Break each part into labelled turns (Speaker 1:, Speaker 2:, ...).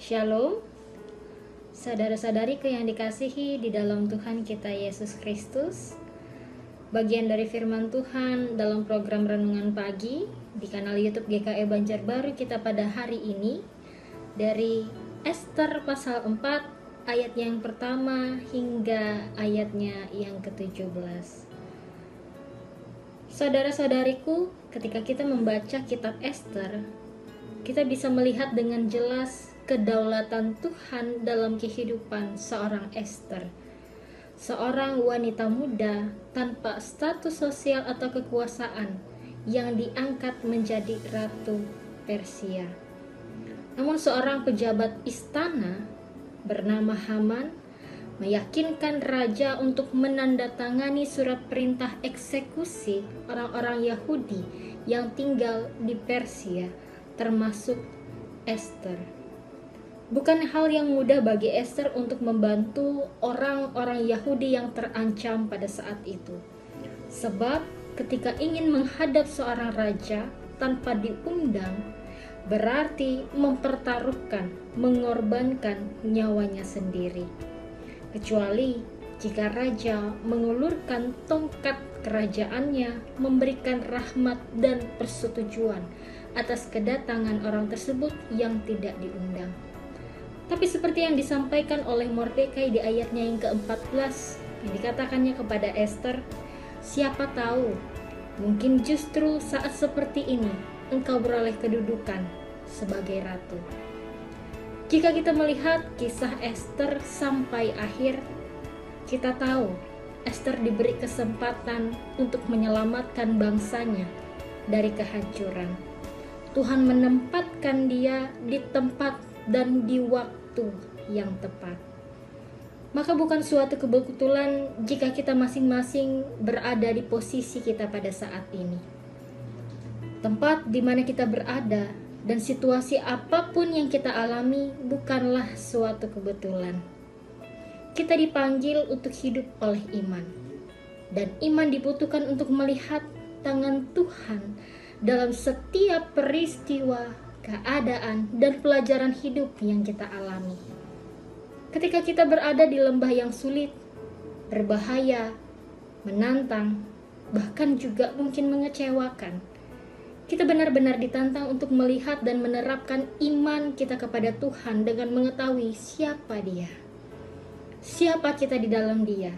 Speaker 1: Shalom, saudara-saudariku yang dikasihi di dalam Tuhan kita Yesus Kristus. Bagian dari firman Tuhan dalam program Renungan Pagi di kanal YouTube GKE Banjarbaru kita pada hari ini dari Ester pasal 4 ayat yang pertama hingga ayatnya yang ke-17. Saudara-saudariku, ketika kita membaca kitab Ester, kita bisa melihat dengan jelas kedaulatan Tuhan dalam kehidupan seorang Ester, seorang wanita muda tanpa status sosial atau kekuasaan yang diangkat menjadi ratu Persia. Namun seorang pejabat istana bernama Haman meyakinkan raja untuk menandatangani surat perintah eksekusi orang-orang Yahudi yang tinggal di Persia, termasuk Ester. Bukan hal yang mudah bagi Ester untuk membantu orang-orang Yahudi yang terancam pada saat itu. Sebab ketika ingin menghadap seorang raja tanpa diundang, berarti mempertaruhkan, mengorbankan nyawanya sendiri. Kecuali jika raja mengulurkan tongkat kerajaannya, memberikan rahmat dan persetujuan atas kedatangan orang tersebut yang tidak diundang. Tapi seperti yang disampaikan oleh Mordekai di ayatnya yang ke-14, yang dikatakannya kepada Ester, siapa tahu, mungkin justru saat seperti ini engkau beroleh kedudukan sebagai ratu. Jika kita melihat kisah Ester sampai akhir, kita tahu Ester diberi kesempatan untuk menyelamatkan bangsanya dari kehancuran. Tuhan menempatkan dia di tempat dan di waktu yang tepat. Maka bukan suatu kebetulan jika kita masing-masing berada di posisi kita pada saat ini. Tempat di mana kita berada dan situasi apapun yang kita alami bukanlah suatu kebetulan. Kita dipanggil untuk hidup oleh iman. Dan iman dibutuhkan untuk melihat tangan Tuhan dalam setiap peristiwa, keadaan, dan pelajaran hidup yang kita alami. Ketika kita berada di lembah yang sulit, berbahaya, menantang, bahkan juga mungkin mengecewakan, kita benar-benar ditantang untuk melihat dan menerapkan iman kita kepada Tuhan dengan mengetahui siapa Dia, siapa kita di dalam Dia,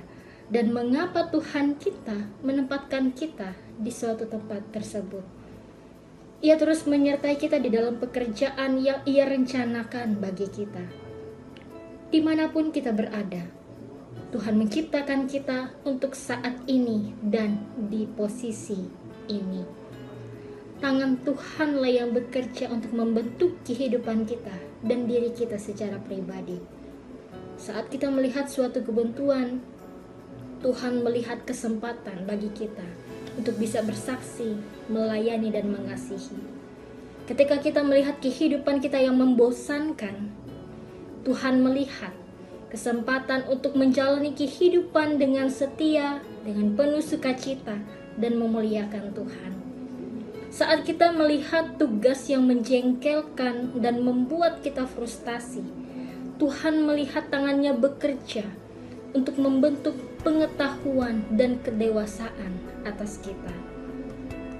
Speaker 1: dan mengapa Tuhan kita menempatkan kita di suatu tempat tersebut. Ia terus menyertai kita di dalam pekerjaan yang Ia rencanakan bagi kita. Dimanapun kita berada, Tuhan menciptakan kita untuk saat ini dan di posisi ini. Tangan Tuhanlah yang bekerja untuk membentuk kehidupan kita dan diri kita secara pribadi. Saat kita melihat suatu kebuntuan, Tuhan melihat kesempatan bagi kita untuk bisa bersaksi, melayani, dan mengasihi. Ketika kita melihat kehidupan kita yang membosankan, Tuhan melihat kesempatan untuk menjalani kehidupan dengan setia, dengan penuh sukacita, dan memuliakan Tuhan. Saat kita melihat tugas yang menjengkelkan dan membuat kita frustasi, Tuhan melihat tangannya bekerja untuk membentuk pengetahuan dan kedewasaan atas kita.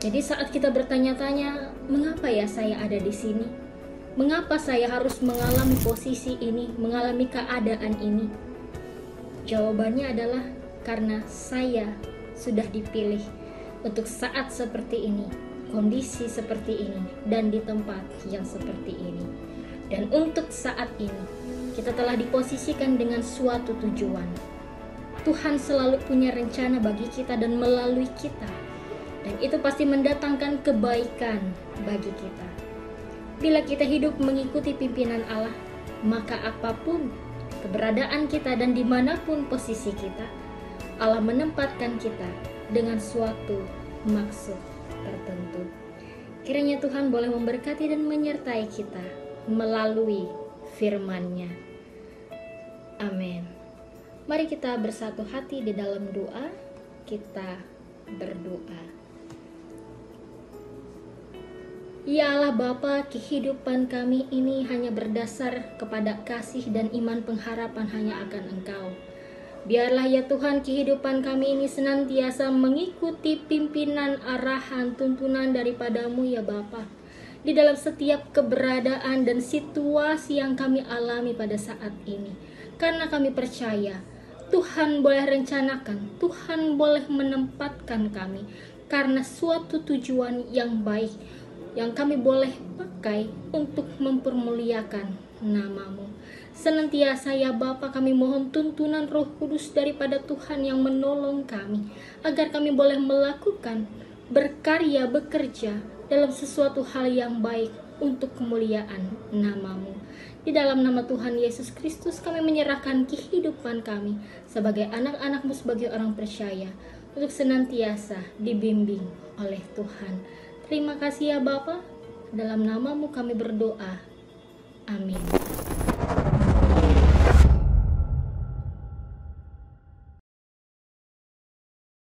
Speaker 1: Jadi saat kita bertanya-tanya, mengapa ya saya ada di sini? Mengapa saya harus mengalami posisi ini, mengalami keadaan ini? Jawabannya adalah karena saya sudah dipilih untuk saat seperti ini, kondisi seperti ini, dan di tempat yang seperti ini. Dan untuk saat ini, kita telah diposisikan dengan suatu tujuan. Tuhan selalu punya rencana bagi kita dan melalui kita. Dan itu pasti mendatangkan kebaikan bagi kita. Bila kita hidup mengikuti pimpinan Allah, maka apapun keberadaan kita dan dimanapun posisi kita, Allah menempatkan kita dengan suatu maksud tertentu. Kiranya Tuhan boleh memberkati dan menyertai kita melalui firman-Nya. Amin. Mari kita bersatu hati di dalam doa. Kita berdoa. Ya Allah Bapa, kehidupan kami ini hanya berdasar kepada kasih dan iman pengharapan hanya akan Engkau. Biarlah ya Tuhan kehidupan kami ini senantiasa mengikuti pimpinan, arahan, tuntunan daripadamu ya Bapa. Di dalam setiap keberadaan dan situasi yang kami alami pada saat ini. Karena kami percaya Tuhan boleh rencanakan, Tuhan boleh menempatkan kami karena suatu tujuan yang baik yang kami boleh pakai untuk mempermuliakan nama-Mu. Senantiasa ya Bapa, kami mohon tuntunan Roh Kudus daripada Tuhan yang menolong kami agar kami boleh melakukan, berkarya, bekerja dalam sesuatu hal yang baik untuk kemuliaan nama-Mu. Di dalam nama Tuhan Yesus Kristus kami menyerahkan kehidupan kami sebagai anak-anak-Mu, sebagai orang percaya, untuk senantiasa dibimbing oleh Tuhan. Terima kasih ya Bapa, dalam nama-Mu kami berdoa. Amin.